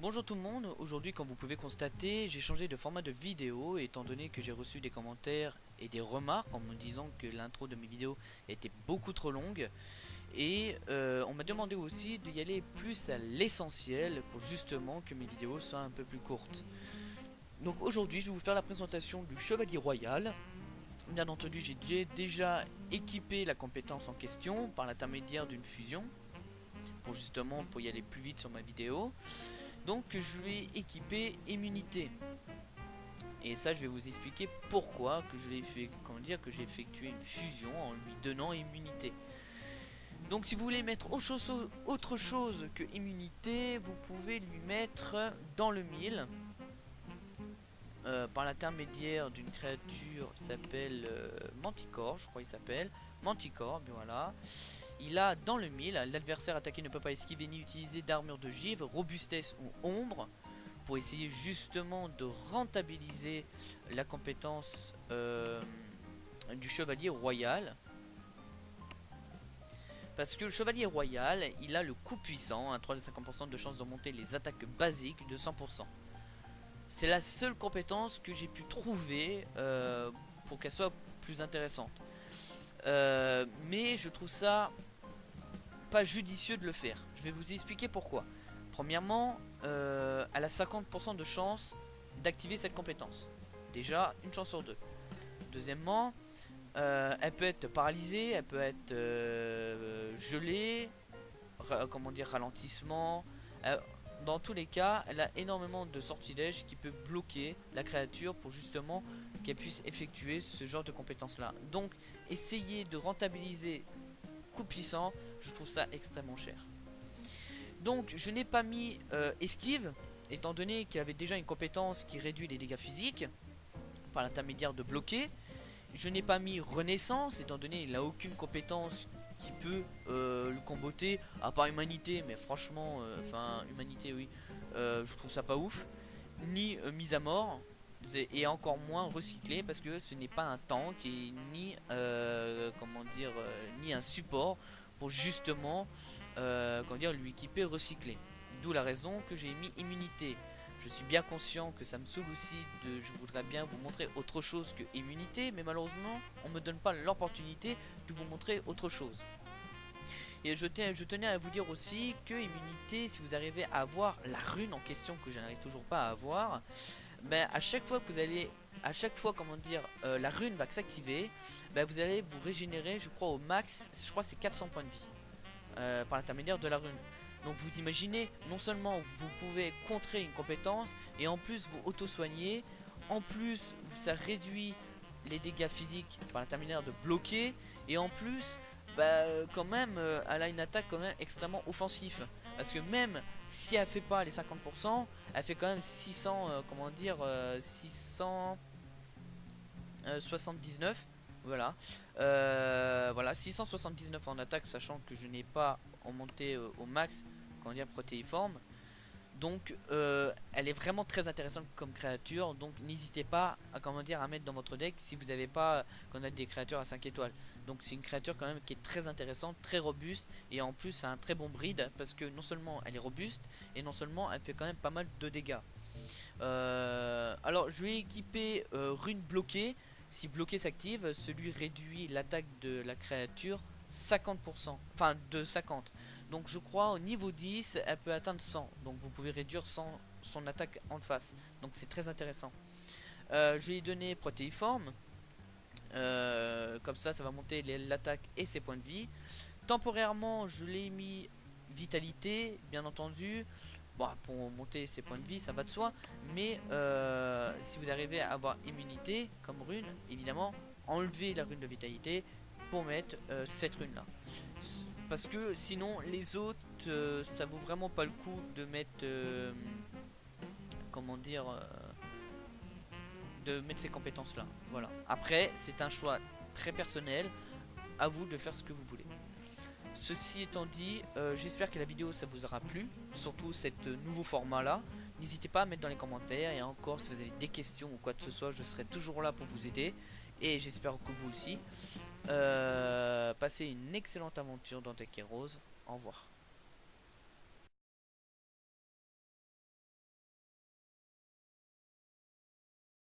Bonjour tout le monde, aujourd'hui comme vous pouvez constater j'ai changé de format de vidéo étant donné que j'ai reçu des commentaires et des remarques en me disant que l'intro de mes vidéos était beaucoup trop longue et on m'a demandé aussi d'y aller plus à l'essentiel pour justement que mes vidéos soient un peu plus courtes. Donc aujourd'hui je vais vous faire la présentation du Chevalier Royal. Bien entendu j'ai déjà équipé la compétence en question par l'intermédiaire d'une fusion pour y aller plus vite sur ma vidéo. Donc je lui ai équipé immunité. Et ça je vais vous expliquer pourquoi que je l'ai fait, comment dire, que j'ai effectué une fusion en lui donnant immunité. Donc si vous voulez mettre autre chose que immunité, vous pouvez lui mettre dans le mille par l'intermédiaire d'une créature qui s'appelle Manticore, je crois il s'appelle Manticore, bien voilà. Il a dans le mille, l'adversaire attaqué ne peut pas esquiver ni utiliser d'armure de givre, robustesse ou ombre, pour essayer justement de rentabiliser la compétence du chevalier royal. Parce que le chevalier royal, il a le coup puissant, 3,50% de chance de monter les attaques basiques de 100%. C'est la seule compétence que j'ai pu trouver pour qu'elle soit plus intéressante. Mais je trouve ça pas judicieux de le faire. Je vais vous expliquer pourquoi. Premièrement, elle a 50% de chance d'activer cette compétence. Déjà, une chance sur deux. Deuxièmement, elle peut être paralysée, elle peut être gelée, comment dire, ralentissement. Dans tous les cas, elle a énormément de sortilèges qui peuvent bloquer la créature pour justement qu'elle puisse effectuer ce genre de compétences là. Donc, essayer de rentabiliser coup puissant, je trouve ça extrêmement cher. Donc je n'ai pas mis esquive, étant donné qu'il avait déjà une compétence qui réduit les dégâts physiques par l'intermédiaire de bloquer. Je n'ai pas mis renaissance, étant donné qu'il n'a aucune compétence qui peut le comboter, à part humanité, mais franchement, enfin humanité oui, je trouve ça pas ouf. Ni mise à mort, et encore moins recyclé, parce que ce n'est pas un tank et ni comment dire, ni un support pour justement comment dire, lui équiper recyclé. D'où la raison que j'ai mis immunité. Je suis bien conscient que ça me saoule aussi je voudrais bien vous montrer autre chose que immunité, mais malheureusement on me donne pas l'opportunité de vous montrer autre chose. Et je tenais à vous dire aussi que immunité, si vous arrivez à avoir la rune en question que je n'arrive toujours pas à avoir, ben à chaque fois que vous allez, à chaque fois comment dire, la rune va s'activer, ben vous allez vous régénérer, je crois au max, je crois c'est 400 points de vie par l'intermédiaire de la rune. Donc vous imaginez, non seulement vous pouvez contrer une compétence et en plus vous auto-soigner, en plus ça réduit les dégâts physiques par l'intermédiaire de bloquer, et en plus bah, quand même elle a une attaque quand même extrêmement offensif, parce que même si elle fait pas les 50%, elle fait quand même 600 comment dire 679, voilà. Voilà, 679 en attaque, sachant que je n'ai pas en monté au max, comment dire, protéiforme. Donc elle est vraiment très intéressante comme créature. Donc n'hésitez pas à, comment dire, à mettre dans votre deck si vous n'avez pas qu'on a des créatures à 5 étoiles. Donc c'est une créature quand même qui est très intéressante, très robuste, et en plus c'est un très bon breed, parce que non seulement elle est robuste, et non seulement elle fait quand même pas mal de dégâts. Alors je vais équiper rune bloquée. Si bloqué s'active, celui réduit l'attaque de la créature 50%, enfin de 50. Donc je crois au niveau 10 elle peut atteindre 100. Donc vous pouvez réduire son attaque en face. Donc c'est très intéressant. Je vais lui donner protéiforme. Comme ça va monter l'attaque et ses points de vie. Temporairement je l'ai mis vitalité, bien entendu. Bon, pour monter ses points de vie, ça va de soi. Mais si vous arrivez à avoir immunité comme rune, évidemment, enlevez la rune de vitalité pour mettre cette rune là. Parce que sinon, les autres, ça vaut vraiment pas le coup de mettre, comment dire, de mettre ces compétences là. Voilà. Après, c'est un choix très personnel. À vous de faire ce que vous voulez. Ceci étant dit, j'espère que la vidéo ça vous aura plu, surtout cet nouveau format là. N'hésitez pas à mettre dans les commentaires, et encore si vous avez des questions ou quoi que ce soit, je serai toujours là pour vous aider. Et j'espère que vous aussi. Passez une excellente aventure dans Tech Heroes. Au revoir.